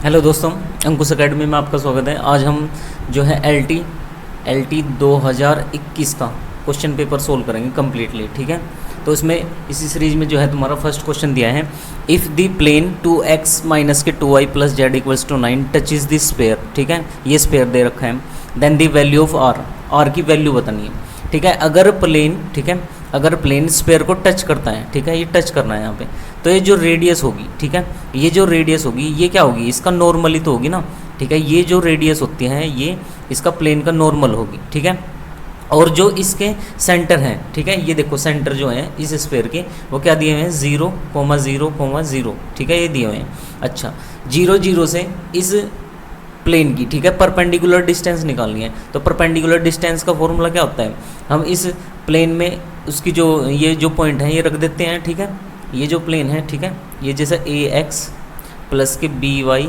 Hello दोस्तों, अंकुश academy में आपका स्वागत है। आज हम जो है एल टी 2021 का क्वेश्चन पेपर सोल्व करेंगे कम्प्लीटली। ठीक है, तो इसमें इसी सीरीज में जो है तुम्हारा फर्स्ट क्वेश्चन दिया है, if the plane 2x minus के 2y plus Z equals to 9 touch is the sphere. ठीक है, ये स्पेयर दे रखा है। Then the value of R की वैल्यू बतानी है। ठीक है, अगर प्लेन, ठीक है, अगर प्लेन स्पेयर को टच करता है, ठीक है, ये टच करना है यहाँ पे, तो ये जो रेडियस होगी, ठीक है, ये जो रेडियस होगी ये क्या होगी, इसका नॉर्मली तो होगी ना। ठीक है, ये जो रेडियस होती है ये इसका प्लेन का नॉर्मल होगी। ठीक है, और जो इसके सेंटर हैं, ठीक है, ये देखो सेंटर जो है इस स्फीयर के वो क्या दिए हुए हैं, 0,0,0। ठीक है, ये दिए हुए हैं। अच्छा, 0 0 से इस प्लेन की, ठीक है, परपेंडिकुलर डिस्टेंस निकालनी है। तो परपेंडिकुलर डिस्टेंस का फॉर्मूला क्या होता है, हम इस प्लेन में उसकी जो ये जो पॉइंट है ये रख देते हैं। ठीक है, ये जो प्लेन है, ठीक है, ये जैसे AX प्लस के BY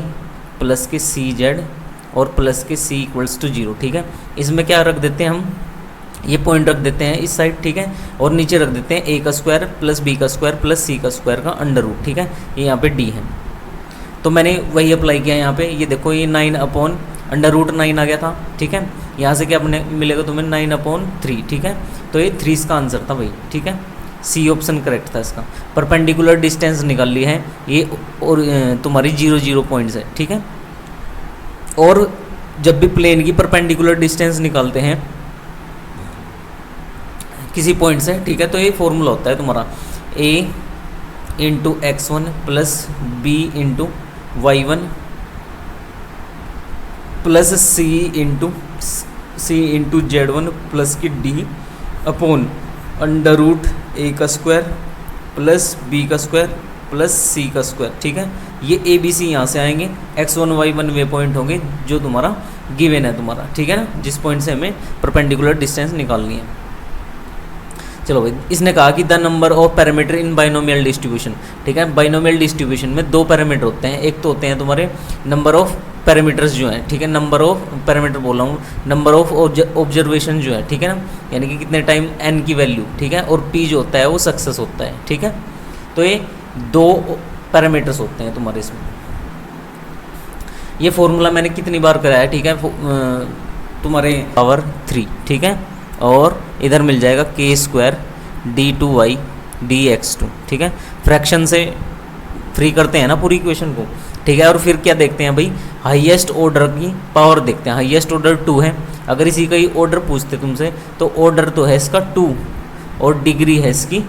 प्लस के CZ और प्लस के C इक्वल्स टू 0। ठीक है, इसमें क्या रख देते हैं हम, ये पॉइंट रख देते हैं इस साइड। ठीक है, और नीचे रख देते हैं A का स्क्वायर प्लस B का स्क्वायर प्लस C का स्क्वायर का अंडर रूट। ठीक है, ये यहाँ पे D है, तो मैंने वही अप्लाई किया यहाँ पे। ये देखो ये 9/√9 आ गया था। ठीक है, यहाँ से क्या अपने मिलेगा तुम्हें, 9/3। ठीक है, तो ये 3 इसका आंसर था भाई। ठीक है, C ऑप्शन करेक्ट था इसका। परपेंडिकुलर डिस्टेंस निकाल ली है ये, और तुम्हारी 0 0 पॉइंट्स है। ठीक है, और जब भी प्लेन की परपेंडिकुलर डिस्टेंस निकालते हैं किसी पॉइंट से, ठीक है, तो ये फॉर्मूला होता है तुम्हारा A into x1 plus B into y1 plus C into z1 plus की D upon under root A का स्क्वायर प्लस B का स्क्वायर प्लस C का स्क्वायर। ठीक है, ये ABC यहाँ से आएंगे, x1 y1 वे पॉइंट होंगे जो तुम्हारा गिवन है तुम्हारा। ठीक है ना, जिस पॉइंट से हमें परपेंडिकुलर डिस्टेंस निकालनी है। चलो भाई, इसने कहा कि the number of parameter in binomial distribution. ठीक है, बाइनोमियल डिस्ट्रीब्यूशन में 2 पैरामीटर होते हैं। एक तो होते हैं तुम्हारे नंबर ऑफ पैरामीटर्स जो हैं, ठीक है, नंबर ऑफ पैरामीटर बोल रहा हूँ, नंबर ऑफ ऑब्जर्वेशन जो है, ठीक है ना, यानी कि कितने टाइम n की वैल्यू। ठीक है, और p जो होता है वो सक्सेस होता है। ठीक है, तो ये 2 पैरामीटर्स होते हैं तुम्हारे इसमें। ये फॉर्मूला मैंने कितनी बार कराया, ठीक है, तुम्हारे पावर 3। ठीक है, और इधर मिल जाएगा k² d2y dx2। ठीक है, फ्रैक्शन से फ्री करते हैं ना पूरी इक्वेशन को। ठीक है, और फिर क्या देखते हैं भाई, हाईएस्ट ऑर्डर की पावर देखते हैं। हाईएस्ट ऑर्डर 2 है। अगर इसी का ही ऑर्डर पूछते तुमसे तो ऑर्डर तो है इसका 2 और डिग्री है इसकी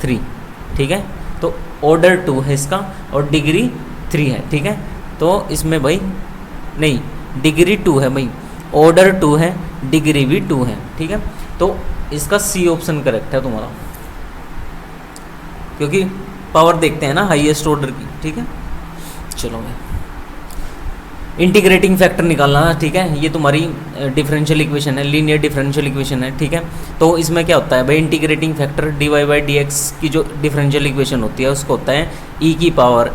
3। ठीक है, तो ऑर्डर 2 है इसका और डिग्री 3 है। ठीक है, तो इसमें भाई नहीं, डिग्री 2 है भाई, ऑर्डर 2 है, डिग्री भी 2 है। ठीक है, तो इसका C ऑप्शन करेक्ट है तुम्हारा, क्योंकि पावर देखते हैं ना हाईएस्ट ऑर्डर की। ठीक है, चलो भाई, इंटीग्रेटिंग फैक्टर निकालना है। ठीक है, ये तुम्हारी डिफरेंशियल इक्वेशन है, लीनियर डिफरेंशियल इक्वेशन है। ठीक है, तो इसमें क्या होता है भाई, इंटीग्रेटिंग फैक्टर dy/dx की जो डिफरेंशियल इक्वेशन होती है उसको होता है e की पावर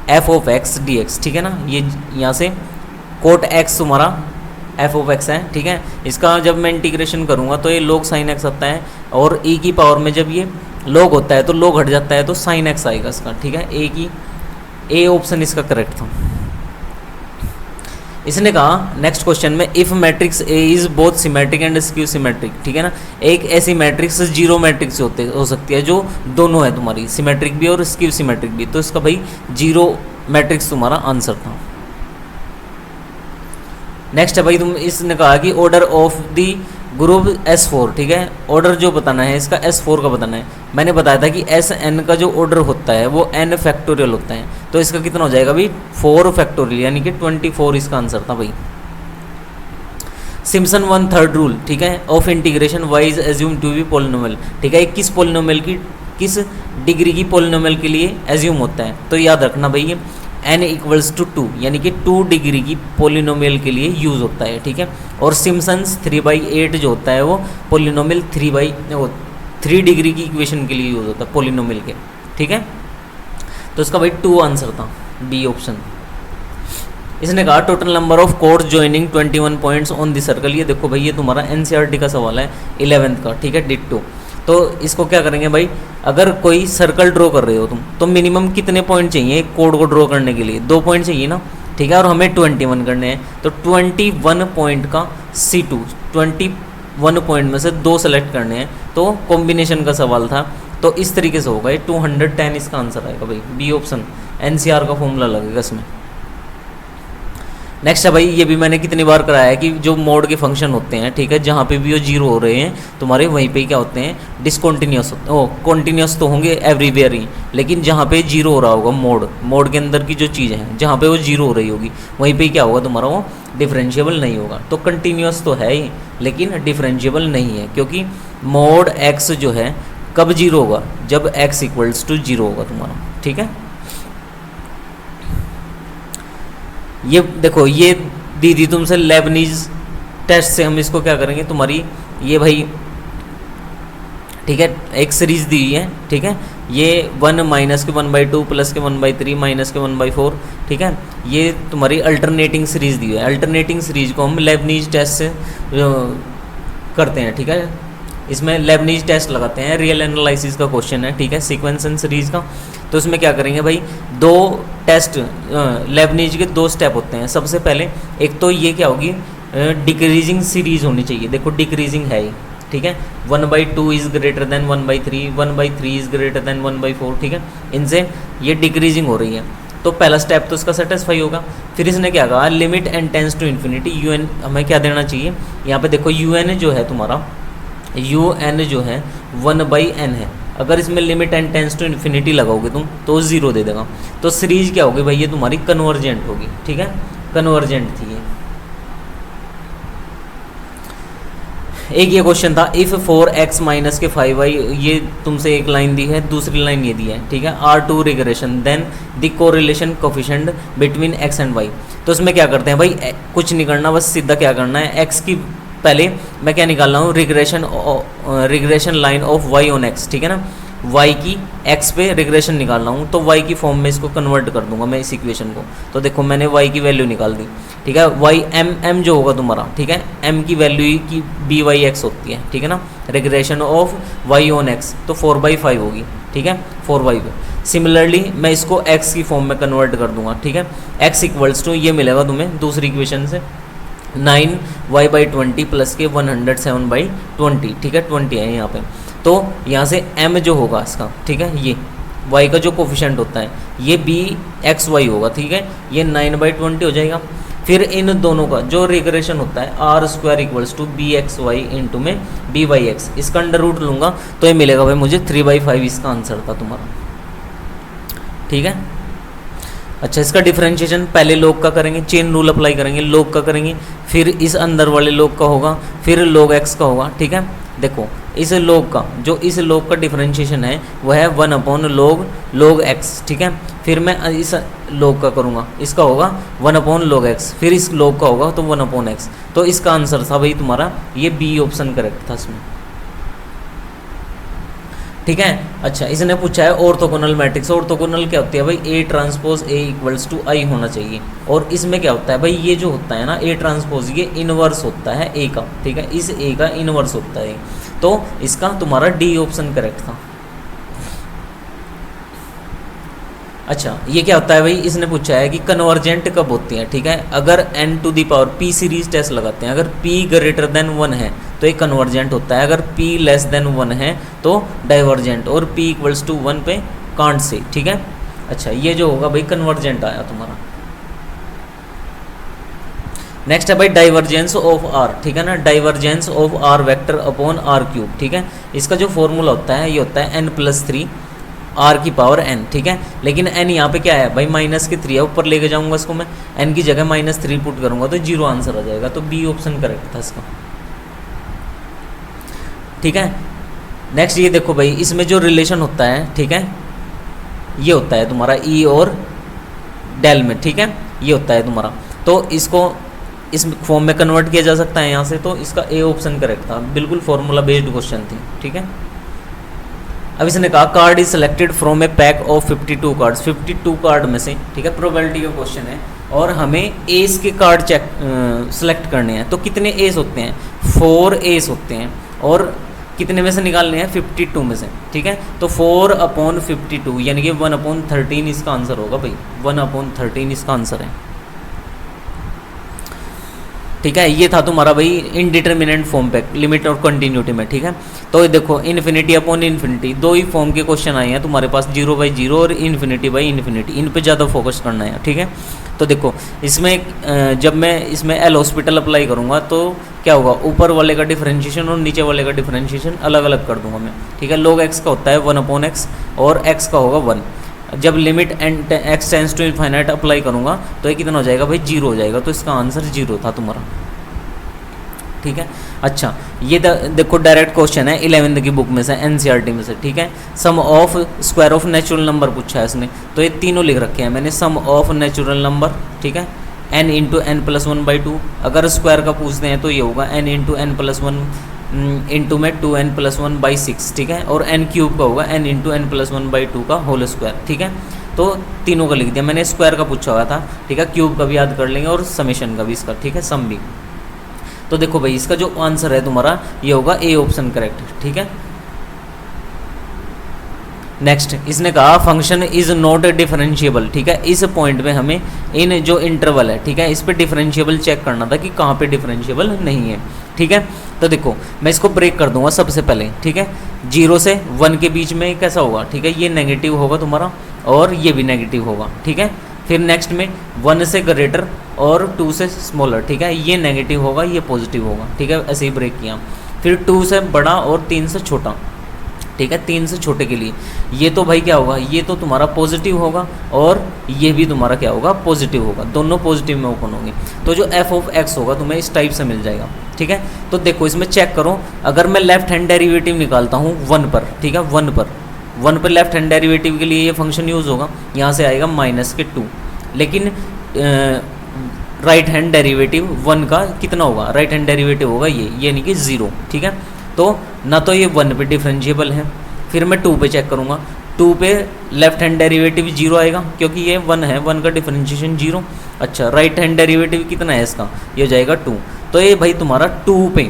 f(x) dx। ठीक है ना, ये यहाँ से cot x तुम्हारा f(x) है। ठीक है, इसका जब मैं इंटीग्रेशन करूँगा तो ये log sin x आता है, और e की पावर में जब ये log होता है तो log हट जाता है तो sin x आएगा इसका। ठीक है, A ऑप्शन इसका करेक्ट था। इसने कहा नेक्स्ट क्वेश्चन में, if matrix A is both symmetric and skew symmetric. ठीक है ना, एक ऐसी मैट्रिक्स 0 मैट्रिक्स हो सकती है जो दोनों है तुम्हारी, सिमेट्रिक भी और स्क्यू सिमेट्रिक भी। तो इसका भाई 0 मैट्रिक्स तुम्हारा आंसर था। नेक्स्ट है भाई, तुम इसने कहा कि order of the group S4। ठीक है, ऑर्डर जो बताना है इसका S4 का बताना है। मैंने बताया था कि Sn का जो ऑर्डर होता है वो n फैक्टोरियल होता है, तो इसका कितना हो जाएगा भाई, 4 फैक्टोरियल, यानी कि 24 इसका आंसर था भाई। सिम्पसन 1/3 रूल, ठीक है, of integration y is assume to be polynomial. ठीक है, किस पोलिनोमियल की, किस डिग्री की पोलिनोमियल के लिए एज्यूम होता है, तो याद रखना भाई n इक्वल्स टू 2, यानी कि 2 डिग्री की पोलिनोमियल के लिए यूज़ होता है। ठीक है, और सिम्पसन्स 3/8 जो होता है वो पोलिनोमियल 3 डिग्री की इक्वेशन के लिए यूज़ होता है पोलिनोमियल के। ठीक है, तो इसका भाई 2 आंसर था, B ऑप्शन। इसने कहा total number of codes joining 21 points on the circle. ये देखो भाई, ये तुम्हारा NCERT का सवाल है 11th का। ठीक है, डिट्टो। तो इसको क्या करेंगे भाई, अगर कोई सर्कल ड्रॉ कर रहे हो तुम तो मिनिमम कितने पॉइंट चाहिए एक कोड को ड्रॉ करने के लिए, 2 पॉइंट चाहिए ना, ठीक है। और हमें 21 करने हैं, तो 21 पॉइंट का C2, 21 पॉइंट में से 2 सेलेक्ट करने हैं, तो कॉम्बिनेशन का सवाल था, तो इस तरीके से होगा ये 210 इसका आंसर आएगा भाई, बी ऑप्शन, NCR का फॉर्मूला लगेगा इसमें। नेक्स्ट है भाई, ये भी मैंने कितनी बार कराया है कि जो मोड के फंक्शन होते हैं, ठीक है, जहाँ पे भी वो जीरो हो रहे हैं तुम्हारे, वहीं पे क्या होते हैं, डिसकॉन्टीन्यूस होते हैं। कॉन्टीन्यूस तो होंगे एवरीवेयर ही, लेकिन जहाँ पे जीरो हो रहा होगा मोड के अंदर की जो चीज़ें हैं, जहाँ पे वो जीरो हो रही होगी वहीं पे क्या होगा तुम्हारा, वो डिफरेंशिएबल नहीं होगा। तो कंटिन्यूस तो है ही, लेकिन डिफरेंशिएबल नहीं है, क्योंकि मोड एक्स जो है कब जीरो होगा, जब x इक्वल्स टू जीरो होगा तुम्हारा, ठीक है। ये देखो, ये दी थी तुमसे लेबनीज टेस्ट से, हम इसको क्या करेंगे, तुम्हारी ये भाई, ठीक है, एक सीरीज दी हुई है, ठीक है, ये 1 माइनस के 1/2 प्लस के 1/3 माइनस के 1/4, ठीक है, ये तुम्हारी अल्टरनेटिंग सीरीज दी हुई है। अल्टरनेटिंग सीरीज को हम लेबनीज टेस्ट से करते हैं, ठीक है। इसमें लेबनीज टेस्ट लगाते हैं, रियल एनालिसिस का क्वेश्चन है, ठीक है, सीक्वेंस एंड सीरीज का। तो इसमें क्या करेंगे भाई, 2 टेस्ट लेबनीज के 2 स्टेप होते हैं। सबसे पहले एक तो ये क्या होगी, डिक्रीजिंग सीरीज होनी चाहिए, देखो डिक्रीजिंग है ही, ठीक है, 1/2 is greater than 1/3, 1/3 is greater than 1/4, ठीक है, इनसे ये डिक्रीजिंग हो रही है। तो पहला स्टेप तो इसका सेटिस्फाई होगा। फिर इसने क्या कहा, limit N tends to infinity, UN हमें क्या देना चाहिए, यहाँ पे देखो UN जो है तुम्हारा, UN जो है 1/n है, अगर इसमें limit N tends to infinity लगाओगे तुम तो 0 दे देगा। तो सीरीज क्या होगी भाई, ये तुम्हारी कन्वर्जेंट होगी, ठीक है, कन्वर्जेंट थी ये। एक ये क्वेश्चन था, इफ़ 4x माइनस के 5y, ये तुमसे एक लाइन दी है, दूसरी लाइन ये दी है, ठीक है, R2 regression then the correlation coefficient between x and y। तो इसमें क्या करते हैं भाई, कुछ नहीं करना, बस सीधा क्या करना है, x की पहले मैं क्या निकाल रहा हूँ, regression line of y on x, ठीक है ना, y की x पे रिग्रेशन निकाल रहा हूँ, तो y की फॉर्म में इसको कन्वर्ट कर दूंगा मैं इस इक्वेशन को। तो देखो मैंने y की वैल्यू निकाल दी, ठीक है, y m जो होगा तुम्हारा, ठीक है, m की वैल्यू की by(x) होती है, ठीक है ना, regression of y on x, तो 4/5 होगी, ठीक है, 4/5। सिमिलरली मैं इसको x की फॉर्म में कन्वर्ट कर दूंगा, ठीक है, x इक्वल्स टू ये मिलेगा तुम्हें दूसरी इक्वेशन से 9y/20 प्लस के 107/20, ठीक है, 20 है यहाँ पे। तो यहाँ से m जो होगा इसका, ठीक है, ये y का जो कोफिशिएंट होता है ये bxy होगा, ठीक है, ये 9/20 हो जाएगा। फिर इन दोनों का जो रिग्रेशन होता है r² equals to bxy into में byx, इसका अंडर रूट लूँगा तो ये मिलेगा भाई मुझे 3/5, इसका आंसर था तुम्हारा, ठीक है। अच्छा, इसका डिफरेंशिएशन पहले log का करेंगे, चेन रूल अप्लाई करेंगे, log का करेंगे, फिर इस अंदर वाले log का होगा, फिर log x का होगा, ठीक है। देखो इस log का, जो इस log का डिफरेंशिएशन है वह है 1/log x, ठीक है। फिर मैं इस log का करूँगा, इसका होगा 1/log x, फिर इस log का होगा तो 1/x। तो इसका आंसर था भाई तुम्हारा ये बी ऑप्शन करेक्ट था इसमें, ठीक है। अच्छा, इसने पूछा है ऑर्थोगोनल मैट्रिक्स। ऑर्थोगोनल क्या होती है भाई, A transpose A equals to I होना चाहिए। और इसमें क्या होता है भाई, ये जो होता है ना A ट्रांसपोज, ये इनवर्स होता है A का, ठीक है, इस A का इनवर्स होता है, तो इसका तुम्हारा D ऑप्शन करेक्ट था। अच्छा, ये क्या होता है भाई, इसने पूछा है कि कन्वर्जेंट कब होती है, ठीक है, अगर n⁻p P सीरीज टेस्ट लगाते हैं, अगर P ग्रेटर देन 1 है तो ये कन्वर्जेंट होता है, अगर P लेस देन 1 है तो डाइवर्जेंट, और P इक्वल्स टू 1 पे कांट से, ठीक है। अच्छा, ये जो होगा भाई कन्वर्जेंट आया तुम्हारा। नेक्स्ट है भाई डाइवर्जेंस ऑफ R, ठीक है ना, divergence of R vector upon R³, ठीक है। इसका जो फॉर्मूला होता है ये होता है n+3 R की पावर n, ठीक है। लेकिन n यहाँ पे क्या है भाई, -3 है, ऊपर लेके जाऊंगा इसको मैं, n की जगह -3 पुट करूंगा तो 0 आंसर आ जाएगा। तो बी ऑप्शन करेक्ट था इसका, ठीक है। नेक्स्ट ये देखो भाई, इसमें जो रिलेशन होता है, ठीक है, ये होता है तुम्हारा E और डेल में, ठीक है, ये होता है तुम्हारा। तो इसको इस फॉर्म में कन्वर्ट किया जा सकता है यहाँ से, तो इसका ए ऑप्शन करेक्ट था, बिल्कुल फॉर्मूला बेस्ड क्वेश्चन थी, ठीक है। अब इसने कहा card is selected from A pack of 52 cards, 52 card में से, ठीक है, प्रोबेबिलिटी का क्वेश्चन है और हमें एस के कार्ड सेलेक्ट करने हैं। तो कितने एस होते हैं, 4 एस होते हैं, और कितने में से निकालने हैं, 52 में से, ठीक है। तो 4/52 यानी कि 1/13 इसका आंसर होगा भाई, 1/13 इसका आंसर है, ठीक है। ये था तुम्हारा भाई इनडिटर्मिनेंट फॉर्म पे लिमिट और कंटिन्यूटी में, ठीक है। तो देखो इन्फिनिटी अपॉन इन्फिनिटी, दो ही फॉर्म के क्वेश्चन आए हैं तुम्हारे पास, 0/0 और इन्फिनिटी बाई इन्फिनिटी, इन पे ज़्यादा फोकस करना है, ठीक है। तो देखो इसमें जब मैं इसमें एल हॉस्पिटल अप्लाई करूँगा तो क्या होगा, ऊपर वाले का डिफरेंशिएशन और नीचे वाले का डिफरेंशिएशन अलग अलग कर दूंगा मैं, ठीक है। log x का होता है 1/x और x का होगा 1। जब limit and x tends to infinite apply करूँगा तो ये कितना हो जाएगा भाई, 0 हो जाएगा। तो इसका आंसर 0 था तुम्हारा, ठीक है। अच्छा ये देखो डायरेक्ट क्वेश्चन है 11th की बुक में से, एनसीईआरटी में से, ठीक है। Sum of square of natural number पूछा है इसने, तो ये तीनों लिख रखे हैं मैंने, सम ऑफ नेचुरल नंबर, ठीक है, n इंटू n+1/2। अगर स्क्वायर का पूछते हैं तो ये होगा n इंटू n+1 इंटू में 2n+1/6, ठीक है। और n क्यूब का होगा n इंटू n+1/2 का होल स्क्वायर, ठीक है। तो तीनों का लिख दिया मैंने, स्क्वायर का पूछा हुआ था, ठीक है। क्यूब का भी याद कर लेंगे और समेशन का भी इसका, ठीक है, सम भी। तो देखो भाई इसका जो आंसर है तुम्हारा ये होगा ए ऑप्शन करेक्ट, ठीक है। नेक्स्ट इसने कहा फंक्शन इज नॉट डिफरेंशिएबल, ठीक है। इस पॉइंट में हमें इन जो इंटरवल है, ठीक है, इस पे डिफरेंशिएबल चेक करना था कि कहाँ पे डिफरेंशिएबल नहीं है, ठीक है। तो देखो मैं इसको ब्रेक कर दूंगा सबसे पहले, ठीक है। 0 से 1 के बीच में कैसा होगा, ठीक है, ये नेगेटिव होगा तुम्हारा और ये भी नेगेटिव होगा, ठीक है। फिर नेक्स्ट में 1 से ग्रेटर और 2 से स्मॉलर, ठीक है, ये नेगेटिव होगा, ये पॉजिटिव होगा, ठीक है, ऐसे ही ब्रेक किया। फिर 2 से बड़ा और 3 से छोटा, ठीक है, 3 से छोटे के लिए ये तो भाई क्या होगा, ये तो तुम्हारा पॉजिटिव होगा और ये भी तुम्हारा क्या होगा, पॉजिटिव होगा, दोनों पॉजिटिव में ओपन होंगे। तो जो f ऑफ x होगा तुम्हें इस टाइप से मिल जाएगा, ठीक है। तो देखो इसमें चेक करो, अगर मैं लेफ्ट हैंड डेरिवेटिव निकालता हूँ 1 पर, ठीक है, 1 पर लेफ्ट हैंड डेरिवेटिव के लिए ये फंक्शन यूज़ होगा, यहाँ से आएगा -2। लेकिन राइट हैंड डेरिवेटिव 1 का कितना होगा, राइट हैंड डेरिवेटिव होगा ये यानी कि 0, ठीक है। तो ना तो ये 1 पे डिफरेंशिएबल है, फिर मैं 2 पे चेक करूँगा, 2 पे लेफ्ट हैंड डेरिवेटिव 0 आएगा क्योंकि ये 1 है, 1 का डिफरेंशिएशन 0। अच्छा राइट हैंड डेरिवेटिव कितना है इसका, ये हो जाएगा 2। तो ये भाई तुम्हारा 2 पे,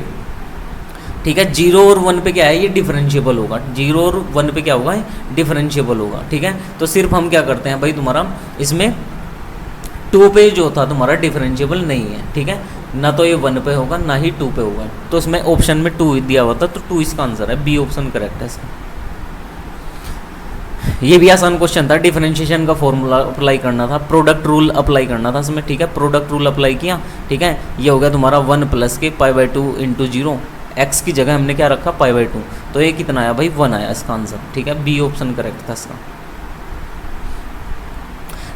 ठीक है, 0 और 1 पे क्या है, ये डिफरेंशिएबल होगा, 0 और 1 पे क्या होगा, डिफरेंशिएबल होगा, ठीक है। तो सिर्फ हम क्या करते हैं भाई, तुम्हारा इसमें 2 पे जो था तुम्हारा डिफरेंशिएबल नहीं है, ठीक है, ना तो ये 1 पे होगा ना ही 2 पे होगा। तो इसमें ऑप्शन में 2 दिया हुआ था, तो 2 इसका आंसर है, बी ऑप्शन करेक्ट है इसका। ये भी आसान क्वेश्चन था, डिफरेंशिएशन का फॉर्मूला अप्लाई करना था, प्रोडक्ट रूल अप्लाई करना था इसमें, ठीक है। प्रोडक्ट रूल अप्लाई किया, ठीक है, ये हो गया तुम्हारा 1 प्लस के π/2 इंटू 0, एक्स की जगह हमने क्या रखा π/2, तो ये कितना आया भाई, 1 आया इसका आंसर, ठीक है, बी ऑप्शन करेक्ट था इसका।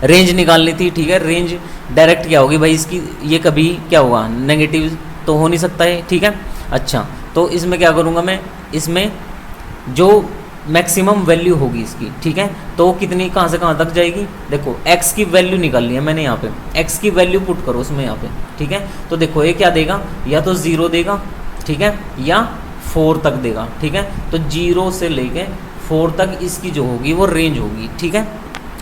रेंज निकालनी थी, ठीक है, रेंज डायरेक्ट क्या होगी भाई इसकी, ये कभी क्या होगा, नेगेटिव तो हो नहीं सकता है, ठीक है। अच्छा तो इसमें क्या करूँगा मैं, इसमें जो मैक्सिमम वैल्यू होगी इसकी, ठीक है, तो कितनी कहाँ से कहाँ तक जाएगी, देखो x की वैल्यू निकालनी है मैंने यहाँ पे, x की वैल्यू पुट करो उसमें यहाँ पे, ठीक है। तो देखो ये क्या देगा, या तो 0 देगा, ठीक है, या 4 तक देगा, ठीक है। तो 0 से लेके 4 तक इसकी जो होगी वो रेंज होगी, ठीक है।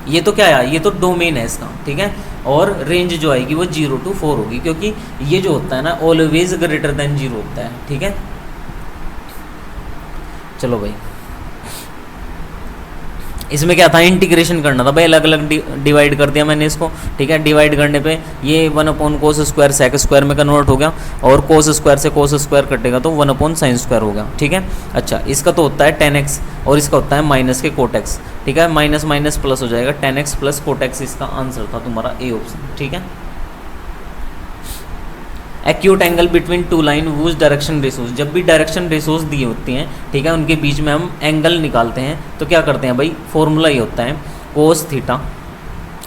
ये तो क्या है, ये तो डोमेन है इसका, ठीक है। और रेंज जो आएगी वो 0 to 4 होगी, क्योंकि ये जो होता है ना ऑलवेज ग्रेटर देन 0 होता है, ठीक है। चलो भाई इसमें क्या था, इंटीग्रेशन करना था भाई, अलग अलग डिवाइड कर दिया मैंने इसको, ठीक है। डिवाइड करने पे ये 1/cos² sec स्क्वायर में कन्वर्ट हो गया, और cos स्क्वायर से cos स्क्वायर कटेगा तो 1/sin² हो गया, ठीक है। अच्छा इसका तो होता है 10x और इसका होता है माइनस के cot x, ठीक है, माइनस माइनस प्लस हो जाएगा, 10x प्लस cot x इसका आंसर था तुम्हारा ए ऑप्शन, ठीक है। Acute angle between 2 line whose direction ratios, जब भी डायरेक्शन रेशोज दी होती हैं, ठीक है, उनके बीच में हम एंगल निकालते हैं तो क्या करते हैं भाई, फॉर्मूला ये होता है cos theta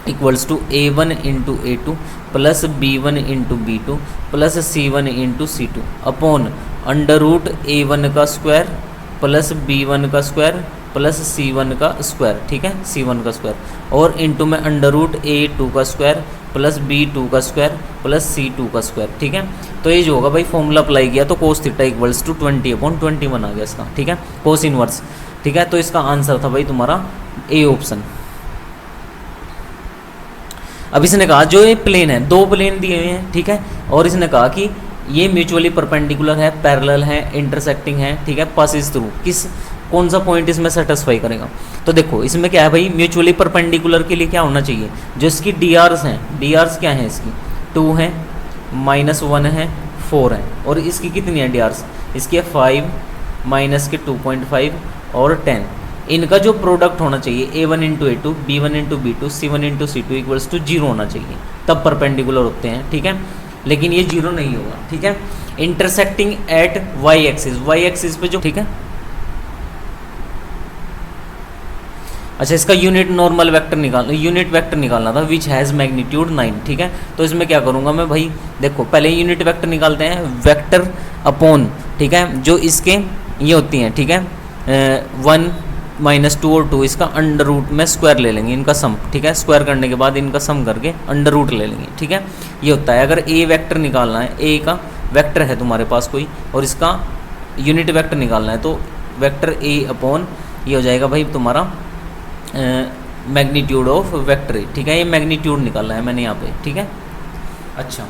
equals to a1 into a2 plus b1 into b2 plus c1 into c2 upon √a1 का स्क्वायर प्लस b1 का स्क्वायर प्लस c1 का स्क्वायर, ठीक है, c1 का स्क्वायर, और इंटू में √a2 का स्क्वायर प्लस b2 का स्क्वायर प्लस c2 का स्क्वायर, ठीक है। तो ये जो होगा भाई फॉर्मूला अप्लाई किया तो cos थीटा इक्वल्स टू 20/21 आ गया इसका, ठीक है, cos इनवर्स, ठीक है। तो इसका आंसर था भाई तुम्हारा ए ऑप्शन। अब इसने कहा जो ये प्लेन है, 2 प्लेन दिए हुए हैं, ठीक है, और इसने कहा कि ये म्यूचुअली परपेंडिकुलर है, पैरेलल है, इंटरसेक्टिंग है, ठीक है, पासिस थ्रू, कौन सा पॉइंट इसमें सेटिस्फाई करेगा। तो देखो इसमें क्या है भाई, म्यूचुअली परपेंडिकुलर के लिए क्या होना चाहिए, जो इसकी डी आर्स हैं, डी आर्स क्या है इसकी 2 है, -1 है, 4 है, और इसकी कितनी है डी आर्स, इसकी है 5 माइनस के 2.5 और 10। इनका जो प्रोडक्ट होना चाहिए A1 into A2, B1 into B2, C1 into C2 equals to 0 होना चाहिए, तब परपेंडिकुलर होते हैं, ठीक है, लेकिन ये 0 नहीं होगा, ठीक है। इंटरसेक्टिंग एट वाई एक्सिस पे जो, ठीक है। अच्छा, इसका यूनिट नॉर्मल वेक्टर निकालना था विच हैज़ मैग्नीट्यूड 9, ठीक है। तो इसमें क्या करूँगा मैं भाई, देखो पहले यूनिट वेक्टर निकालते हैं, वेक्टर अपॉन, ठीक है, जो इसके ये होती हैं, ठीक है, 1 -2 और 2, इसका अंडर रूट में स्क्वायर ले लेंगे, इनका सम, ठीक है, स्क्वायर करने के बाद इनका सम करके अंडर रूट ले लेंगे, ठीक है। ये होता है, अगर ए वेक्टर निकालना है, ए का वेक्टर है तुम्हारे पास कोई और इसका यूनिट वेक्टर निकालना है, तो वेक्टर ए अपॉन ये हो जाएगा भाई तुम्हारा मैग्नीट्यूड ऑफ वेक्टर ए, ठीक है, ये मैग्नीट्यूड निकालना है मैंने यहाँ पे, ठीक है। अच्छा,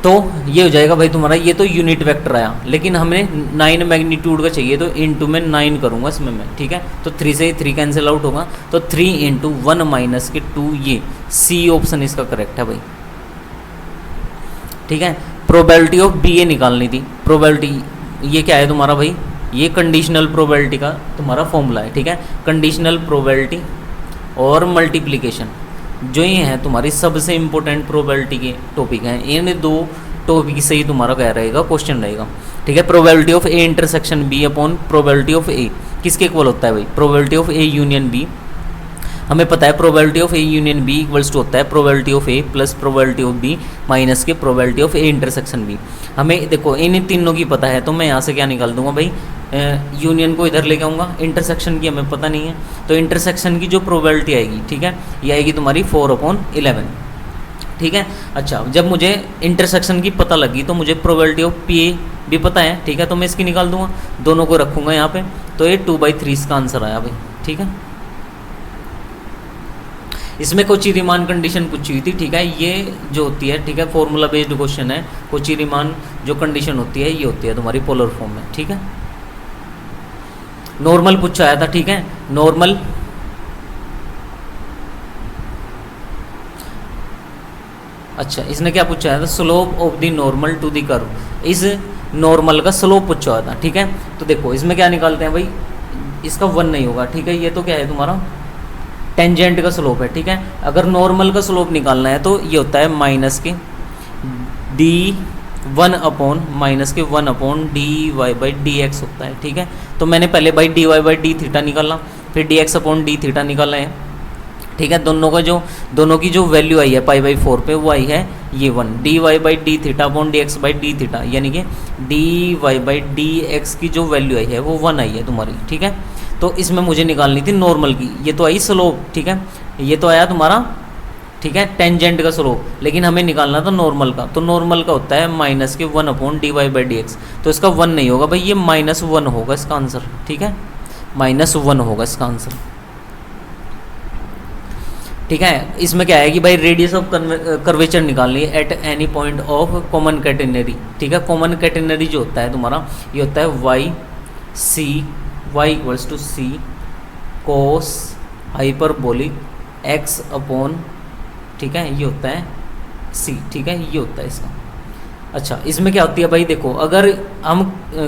तो ये हो जाएगा भाई तुम्हारा, ये तो यूनिट वेक्टर आया, लेकिन हमें 9 मैग्नीट्यूड का चाहिए, तो इनटू में 9 करूँगा इसमें मैं, ठीक है। तो 3 से 3 कैंसिल आउट होगा, तो 3 इंटू 1 माइनस के 2, ये सी ऑप्शन इसका करेक्ट है भाई, ठीक है। प्रोबेबिलिटी ऑफ बी ए निकालनी थी, प्रोबेबिलिटी ये क्या है तुम्हारा भाई, ये कंडीशनल प्रोबेबिलिटी का तुम्हारा फॉर्मूला है, ठीक है। कंडीशनल प्रोबेबिलिटी और मल्टीप्लिकेशन जो ये है तुम्हारी सबसे इंपॉर्टेंट प्रोबेबिलिटी के टॉपिक हैं, इन 2 टॉपिक से ही तुम्हारा क्या रहेगा, क्वेश्चन रहेगा, ठीक है। Probability of A intersection B upon probability of A किसके इक्वल होता है भाई, probability of A union B, हमें पता है probability of A union B equals to होता है probability of A plus probability of B minus के probability of A intersection B. हमें देखो इन तीनों की पता है, तो मैं यहाँ से क्या निकाल दूंगा भाई, यूनियन को इधर लेके आऊँगा, इंटरसेक्शन की हमें पता नहीं है, तो इंटरसेक्शन की जो प्रोबेबिलिटी आएगी, ठीक है, ये आएगी तुम्हारी 4/11, ठीक है। अच्छा, जब मुझे इंटरसेक्शन की पता लगी तो मुझे प्रोबेबिलिटी ऑफ पी ए भी पता है, ठीक है, तो मैं इसकी निकाल दूंगा, दोनों को रखूँगा यहाँ पे, तो ये 2/3 इसका आंसर आया भाई, ठीक है। इसमें कोची-रीमान कंडीशन पूछी हुई थी, ठीक है, ये जो होती है, ठीक है, फॉर्मूला बेस्ड क्वेश्चन है, कोची-रीमान जो कंडीशन होती है ये होती है तुम्हारी पोलर फॉर्म में, ठीक है। नॉर्मल पूछा आया था, ठीक है, नॉर्मल, अच्छा इसने क्या पूछा आया था, slope of the normal to the curve, इस नॉर्मल का स्लोप पूछा हुआ था, ठीक है। तो देखो इसमें क्या निकालते हैं भाई, इसका 1 नहीं होगा, ठीक है, ये तो क्या है तुम्हारा टेंजेंट का स्लोप है, ठीक है। अगर नॉर्मल का स्लोप निकालना है तो ये होता है माइनस के d1 अपॉन माइनस के 1 अपॉन dy/dx होता है, ठीक है। तो मैंने पहले भाई dy/d थीटा निकाला, फिर dx अपॉन d थीटा निकाला है, ठीक है। दोनों की जो वैल्यू आई है π/4 पे वो आई है ये 1, dy/d theta upon dx/d theta, यानी कि dy/dx की जो वैल्यू आई है वो 1 आई है तुम्हारी, ठीक है। तो इसमें मुझे निकालनी थी नॉर्मल की, ये तो आई स्लोप, ठीक है, ये तो आया तुम्हारा, ठीक है, टेंजेंट का स्लोप, लेकिन हमें निकालना था नॉर्मल का, तो नॉर्मल का होता है माइनस के 1 अपॉन dy/dx, तो इसका 1 नहीं होगा भाई, ये -1 होगा इसका आंसर, ठीक है, -1 होगा इसका आंसर, ठीक है। इसमें क्या है कि भाई रेडियस ऑफ कर्वेचर निकालनी है at any point of common catenary, ठीक है। कॉमन कैटेनरी जो होता है तुम्हारा ये होता है y equals to c cos hyperbolic x upon, ठीक है, ये होता है c, ठीक है, ये होता है इसका। अच्छा, इसमें क्या होती है भाई, देखो अगर हम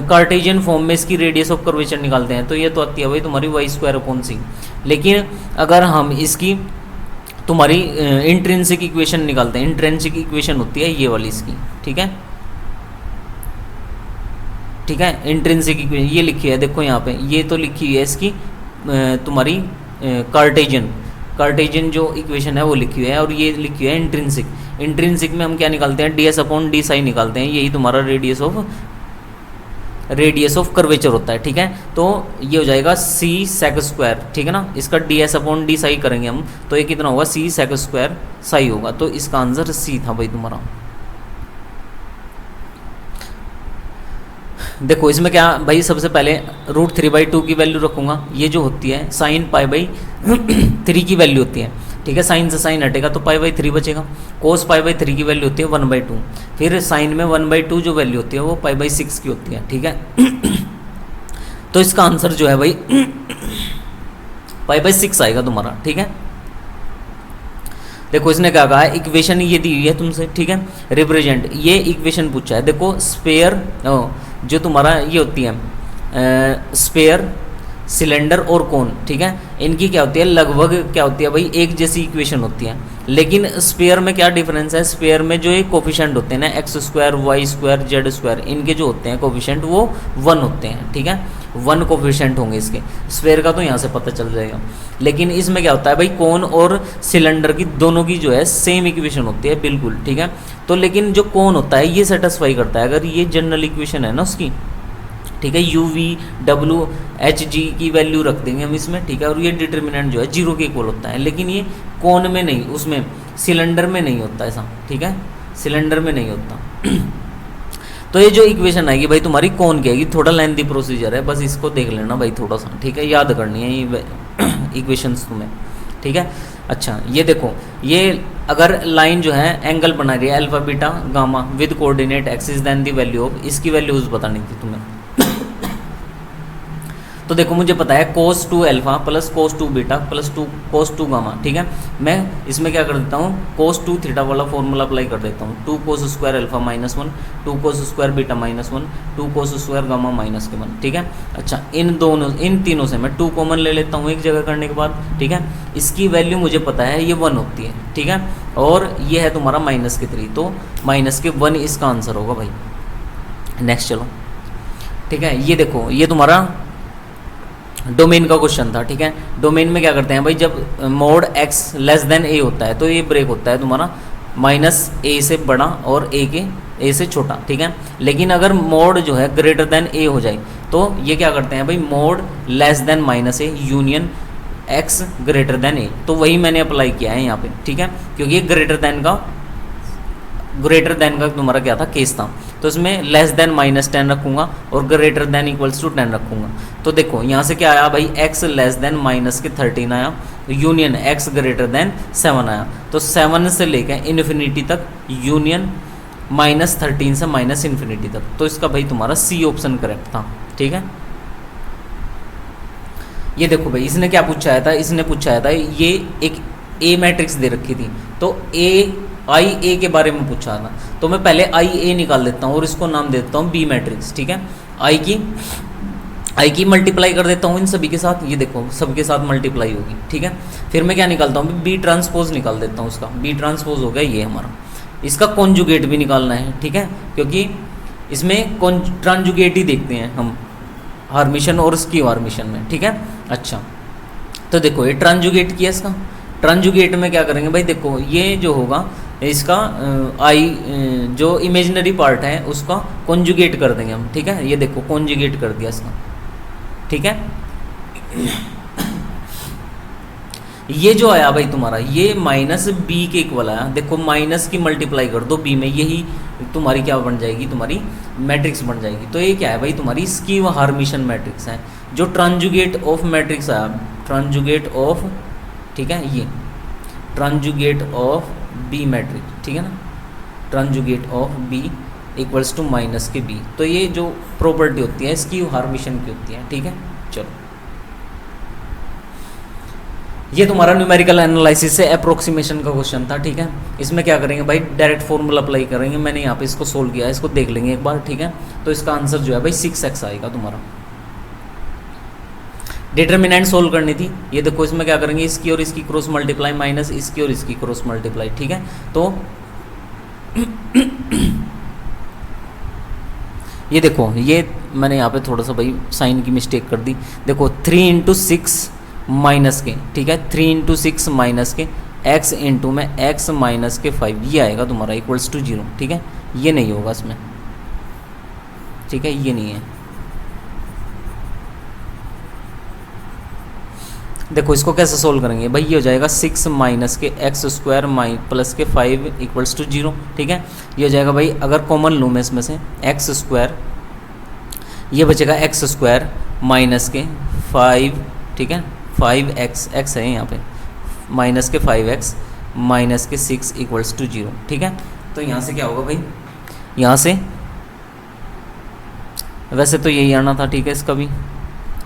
कार्टेशियन फॉर्म में इसकी रेडियस ऑफ कर्वेचर निकालते हैं तो ये तो आती है भाई तुम्हारी y² c, लेकिन अगर हम इसकी तुम्हारी इंट्रिंसिक इक्वेशन निकालते हैं, इंट्रिंसिक इक्वेशन होती है ये वाली इसकी, ठीक है, ठीक है, इंट्रिंसिक इक्वेशन ये लिखी है, देखो यहाँ पे ये तो लिखी हुई है इसकी तुम्हारी कार्टेशियन जो इक्वेशन है वो लिखी हुई है, और ये लिखी हुई है इंट्रिंसिक में हम क्या निकालते हैं, ds अपॉन d साई निकालते हैं, यही तुम्हारा रेडियस ऑफ कर्वेचर होता है, ठीक है। तो ये हो जाएगा c sec², ठीक है ना, इसका ds अपॉन d साई करेंगे हम, तो ये कितना होगा c sec² साई होगा, तो इसका आंसर c था भाई तुम्हारा। देखो इसमें क्या भाई, सबसे पहले √3/2 की वैल्यू रखूँगा, ये जो होती है sin π/3 की वैल्यू होती है, ठीक है, साइन से साइन हटेगा तो π/3 बचेगा। कोस π/3 की वैल्यू होती है 1/2, फिर साइन में 1/2 जो वैल्यू होती है वो π/6 की होती है, ठीक है। तो इसका आंसर जो है भाई π/6 आएगा तुम्हारा, ठीक है। देखो इसने क्या कहा है, इक्वेशन ये दी हुई है तुमसे, ठीक है, रिप्रेजेंट, ये इक्वेशन पूछा है। देखो स्पेयर जो तुम्हारा ये होती है स्पेयर, सिलेंडर और कोन, ठीक है, इनकी क्या होती है, लगभग क्या होती है भाई, एक जैसी इक्वेशन होती है। लेकिन स्पेयर में क्या डिफरेंस है, स्पेयर में जो ये कोफिशेंट होते हैं ना, x², y², z², इनके जो होते हैं कोफिशेंट वो 1 होते हैं, ठीक है, 1 कोफिशेंट होंगे इसके। स्पेयर का तो यहाँ से पता चल जाएगा। लेकिन इसमें क्या होता है भाई, कोन और सिलेंडर की दोनों की जो है सेम इक्वेशन होती है बिल्कुल, ठीक है। तो लेकिन जो कोन होता है ये सेटिस्फाई करता है, अगर ये जनरल इक्वेशन है ना उसकी, ठीक है, u v w h g की वैल्यू रख देंगे हम इसमें, ठीक है, और ये डिटर्मिनेंट जो है 0 के इक्वल होता है। लेकिन ये कोन में नहीं, उसमें सिलेंडर में नहीं होता ऐसा, ठीक है, सिलेंडर में नहीं होता। तो ये जो इक्वेशन आएगी भाई तुम्हारी कोन की आएगी, थोड़ा लेंथी प्रोसीजर है, बस इसको देख लेना भाई थोड़ा सा, ठीक है, याद करनी है ये इक्वेशंस तुम्हें, ठीक है। अच्छा ये देखो, ये अगर लाइन जो है एंगल बना रही है alpha beta gamma with coordinate axis, then the value of, इसकी वैल्यूज बतानी थी तुम्हें। तो देखो मुझे पता है cos 2 alpha plus cos 2 beta plus cos 2 gamma, ठीक है। मैं इसमें क्या कर देता हूँ, cos 2 थीटा वाला फॉर्मूला अप्लाई कर देता हूँ, 2 cos² alpha -1, 2 cos² beta -1, 2 cos² gamma -1, ठीक है। अच्छा इन तीनों से मैं 2 कॉमन ले लेता हूँ एक जगह करने के बाद, ठीक है। इसकी वैल्यू मुझे पता है ये 1 होती है, ठीक है, और ये है तुम्हारा -3, तो -1 इसका आंसर होगा भाई। नेक्स्ट चलो, ठीक है, ये देखो ये तुम्हारा डोमेन का क्वेश्चन था, ठीक है। डोमेन में क्या करते हैं भाई, जब mode x less than a होता है तो ये ब्रेक होता है तुम्हारा -a से बड़ा और a से छोटा, ठीक है। लेकिन अगर मोड जो है ग्रेटर देन a हो जाए तो ये क्या करते हैं भाई, mode less than -a union x greater than a, तो वही मैंने अप्लाई किया है यहाँ पे, ठीक है, क्योंकि ये ग्रेटर देन का तुम्हारा क्या था, केस था। तो इसमें लेस देन -10 रखूंगा और ग्रेटर देन इक्वल्स टू 10 रखूंगा। तो देखो यहाँ से क्या आया भाई, x लेस देन -13 आया, यूनियन x ग्रेटर देन 7 आया। तो 7 से लेकर इन्फिनिटी तक यूनियन -13 से -इन्फिनिटी तक, तो इसका भाई तुम्हारा सी ऑप्शन करेक्ट था, ठीक है। ये देखो भाई इसने क्या पूछा था, इसने पूछा था ये एक ए मैट्रिक्स दे रखी थी, तो आई के बारे में पूछा था, तो मैं पहले IA निकाल देता हूँ और इसको नाम देता हूँ बी मैट्रिक्स, ठीक है। आई की मल्टीप्लाई कर देता हूँ इन सभी के साथ, ये देखो सबके साथ मल्टीप्लाई होगी, ठीक है। फिर मैं क्या निकालता हूँ, बी ट्रांसपोज निकाल देता हूँ, उसका बी ट्रांसपोज हो गया ये हमारा। इसका कॉन्जुगेट भी निकालना है, ठीक है, क्योंकि इसमें ट्रांजुगेट ही देखते हैं हम हार्मिशन और स्क्यू हार्मिशन में, ठीक है। अच्छा तो देखो ये ट्रांजुगेट किया, इसका ट्रांजुगेट में क्या करेंगे भाई, देखो ये जो होगा इसका जो इमेजिनरी पार्ट है उसका कॉन्जुगेट कर देंगे हम, ठीक है। ये देखो कॉन्जुगेट कर दिया इसका, ठीक है। ये जो आया भाई तुम्हारा ये -b के इक्वल आया, देखो माइनस की मल्टीप्लाई कर दो b में, यही तुम्हारी क्या बन जाएगी, तुम्हारी मैट्रिक्स बन जाएगी। तो ये क्या है भाई, तुम्हारी स्क्यू हार्मिशन मैट्रिक्स है, जो ट्रांजुगेट ऑफ मैट्रिक्स आया, ट्रांजुगेट ऑफ, ठीक है, ये ट्रांजुगेट ऑफ बी मैट्रिक्स, ठीक है ना, tranjugate of B equals to minus के बी। तो ये जो प्रॉपर्टी होती है इसकी हार्मिशन की होती है, ठीक है। चलो ये तुम्हारा न्यूमेरिकल एनालिसिस से अप्रोक्सीमेशन का क्वेश्चन था, ठीक है। इसमें क्या करेंगे भाई, डायरेक्ट फॉर्मूला अप्लाई करेंगे, मैंने यहाँ पे इसको सोल्व किया है, इसको देख लेंगे एक बार, ठीक है। तो इसका आंसर जो है भाई 6x आएगा तुम्हारा। डिटर्मिनेंट सोल्व करनी थी, ये देखो इसमें क्या करेंगे, इसकी और इसकी क्रॉस मल्टीप्लाई माइनस इसकी और इसकी क्रॉस मल्टीप्लाई, ठीक है। तो ये देखो ये मैंने यहाँ पे थोड़ा सा भाई साइन की मिस्टेक कर दी, देखो 3 × 6 माइनस के, ठीक है, 3 × 6 माइनस के x इंटू में x माइनस के 5, ये आएगा तुम्हारा इक्वल्स टू 0, ठीक है। ये नहीं होगा इसमें, ठीक है, ये नहीं है। देखो इसको कैसे सोल्व करेंगे भाई, ये हो जाएगा 6 माइनस के x² प्लस के 5 इक्वल्स टू 0, ठीक है। ये हो जाएगा भाई, अगर कॉमन लूँ मैं इसमें से x², ये बचेगा x² माइनस के 5, ठीक है, 5x है यहाँ पे माइनस के 5x माइनस के 6 इक्वल्स टू 0, ठीक है। तो यहाँ से क्या होगा भाई, यहाँ से वैसे तो यही आना था, ठीक है, इसका भी,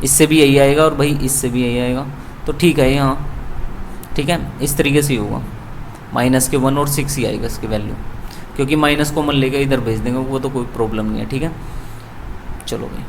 इससे भी यही आएगा और भाई इससे भी यही आएगा, तो ठीक है यहाँ, ठीक है, इस तरीके से ही होगा, माइनस के 1 और 6 ही आएगा इसकी वैल्यू, क्योंकि माइनस कॉमन लेकर इधर भेज देंगे, वो तो कोई प्रॉब्लम नहीं है, ठीक है। चलो भाई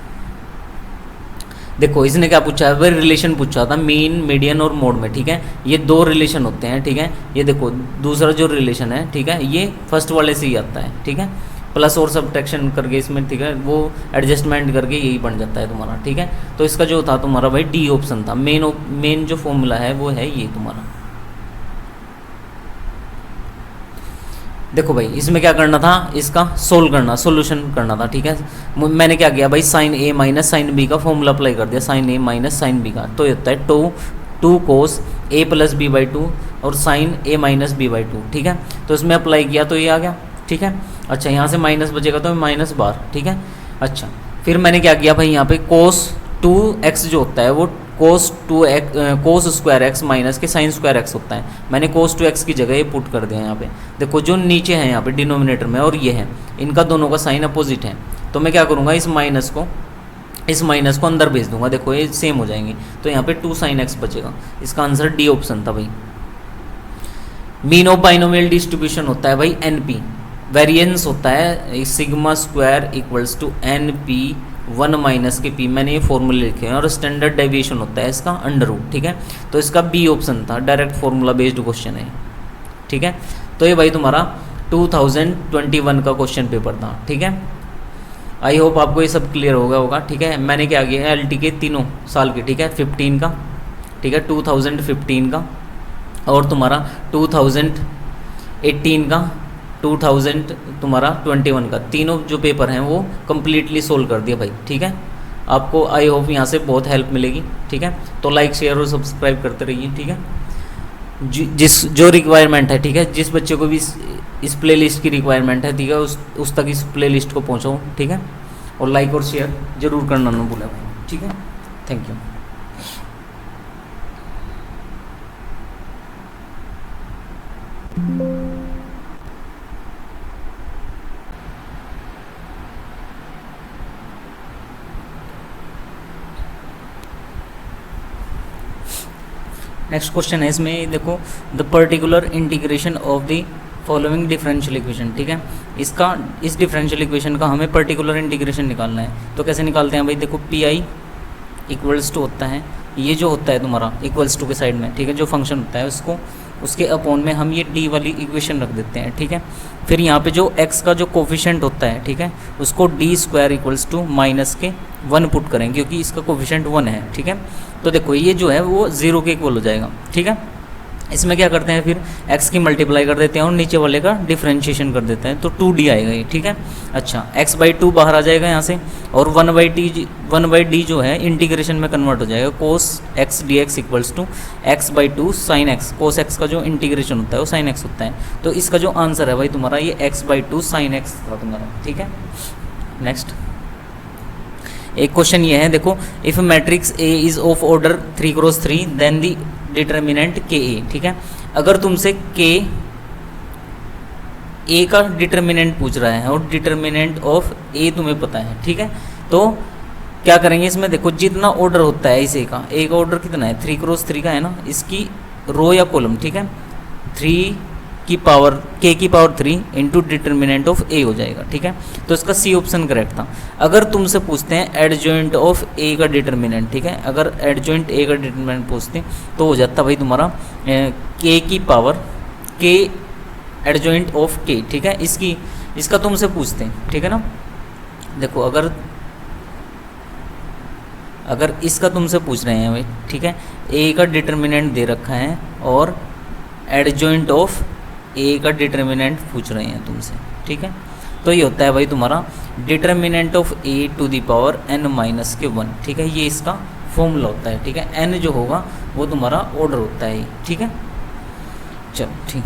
देखो इसने क्या पूछा है भाई, रिलेशन पूछा था मीन, मीडियन और मोड में, ठीक है। ये 2 रिलेशन होते हैं, ठीक है। ये देखो दूसरा जो रिलेशन है, ठीक है, ये फर्स्ट वाले से ही आता है, ठीक है, प्लस और सब्ट्रैक्शन करके इसमें, ठीक है, वो एडजस्टमेंट करके यही बन जाता है तुम्हारा, ठीक है। तो इसका जो था तुम्हारा भाई डी ऑप्शन था, मेन जो फॉर्मूला है वो है ये तुम्हारा। देखो भाई इसमें क्या करना था, इसका सोल्व करना, सोल्यूशन करना था, ठीक है। मैंने क्या किया भाई, sine A minus sine B का फॉर्मूला अप्लाई कर दिया, sine A minus sine B का, तो ये होता है two cos A plus B by 2 और sine A minus B by 2, ठीक है। तो इसमें अप्लाई किया तो ये आ गया, ठीक है। अच्छा यहाँ से माइनस बचेगा तो माइनस बार, ठीक है। अच्छा फिर मैंने क्या किया भाई, यहाँ पे कोस 2x जो होता है वो कोस स्क्वायर एक्स माइनस के साइन स्क्वायर एक्स होता है, मैंने कोस 2x की जगह ये पुट कर दिया यहाँ पे। देखो जो नीचे है यहाँ पे डिनोमिनेटर में और ये है, इनका दोनों का साइन अपोजिट है, तो मैं क्या करूँगा, इस माइनस को अंदर भेज दूंगा, देखो ये सेम हो जाएंगे, तो यहाँ पे 2 sin x बचेगा। इसका आंसर डी ऑप्शन था भाई। मीन ऑफ बाइनोमियल डिस्ट्रीब्यूशन होता है भाई NP, वेरिएंस होता है sigma square equals to NP 1 minus के P, मैंने ये फॉर्मूले लिखे हैं, और स्टैंडर्ड डेविएशन होता है इसका अंडर रूट, ठीक है। तो इसका बी ऑप्शन था, डायरेक्ट फॉर्मूला बेस्ड क्वेश्चन है, ठीक है। तो ये भाई तुम्हारा 2021 का क्वेश्चन पेपर था, ठीक है। आई होप आपको ये सब क्लियर हो गया होगा, ठीक है। मैंने क्या किया, LT के तीनों साल के, ठीक है, 15 का, ठीक है, 2015 का, और तुम्हारा 2018 का, 2021 का, तीनों जो पेपर हैं वो कम्प्लीटली सोल्व कर दिया भाई, ठीक है। आपको आई होप यहाँ से बहुत हेल्प मिलेगी, ठीक है। तो लाइक शेयर और सब्सक्राइब करते रहिए, ठीक है। जो रिक्वायरमेंट है, ठीक है, जिस बच्चे को भी इस प्ले लिस्ट की रिक्वायरमेंट है, ठीक है, उस तक इस प्ले लिस्ट को पहुँचाओ, ठीक है। और लाइक और शेयर जरूर करना ना भूलें, ठीक है। Thank you. नेक्स्ट क्वेश्चन है, इसमें देखो the particular integration of the following differential equation, ठीक है। इस डिफरेंशियल इक्वेशन का हमें पर्टिकुलर इंटीग्रेशन निकालना है। तो कैसे निकालते हैं भाई, देखो PI इक्वल्स टू होता है, ये जो होता है तुम्हारा इक्वल्स टू के साइड में, ठीक है, जो फंक्शन होता है उसके अपॉन में हम ये D वाली इक्वेशन रख देते हैं, ठीक है। फिर यहाँ पे जो x का जो कोफिशिएंट होता है, ठीक है, उसको D square equals to minus के 1 पुट करेंगे, क्योंकि इसका कोफिशिएंट 1 है, ठीक है। तो देखो ये जो है वो 0 के इक्वल हो जाएगा, ठीक है। इसमें क्या करते हैं, फिर x की मल्टीप्लाई कर देते हैं और नीचे वाले का डिफरेंशिएशन कर देते हैं, तो 2D आएगा ये, ठीक है। अच्छा x/2 बाहर आ जाएगा यहाँ से, और 1/d जो है इंटीग्रेशन में कन्वर्ट हो जाएगा, cos x dx equals to x/2 sin x, cos x का जो इंटीग्रेशन होता है वो sin x होता है। तो इसका जो आंसर है भाई तुम्हारा ये x/2 sin x था तुम्हारा, ठीक है। नेक्स्ट एक क्वेश्चन ये है, देखो if matrix A is of order 3x3 then the determinant KA, ठीक है। अगर तुमसे A का डिटर्मिनेंट पूछ रहा है और डिटर्मिनेंट ऑफ A तुम्हें पता है, ठीक है, तो क्या करेंगे इसमें, देखो जितना ऑर्डर होता है इस A का ऑर्डर कितना है, 3x3 का है ना, इसकी रो या कॉलम, ठीक है, 3 की पावर K की power 3 into determinant of A हो जाएगा, ठीक है। तो इसका C ऑप्शन करेक्ट था। अगर तुमसे पूछते हैं एडजॉइंट ऑफ A का डिटर्मिनेंट, ठीक है, अगर एडजॉइंट A का डिटर्मिनेंट पूछते हैं तो हो जाता भाई तुम्हारा K की power K adjoint of K, ठीक है। इसका तुमसे पूछते हैं, ठीक है ना। देखो अगर इसका तुमसे पूछ रहे हैं भाई, ठीक है, A का डिटर्मिनेंट दे रखा है और एडजॉइंट ऑफ A का डिटर्मिनेंट पूछ रहे हैं तुमसे, ठीक है। तो ये होता है भाई तुम्हारा determinant of A to the power n minus के 1, ठीक है, ये इसका फॉर्मूला होता है, ठीक है। n जो होगा वो तुम्हारा ऑर्डर होता है, ठीक है। चलो ठीक।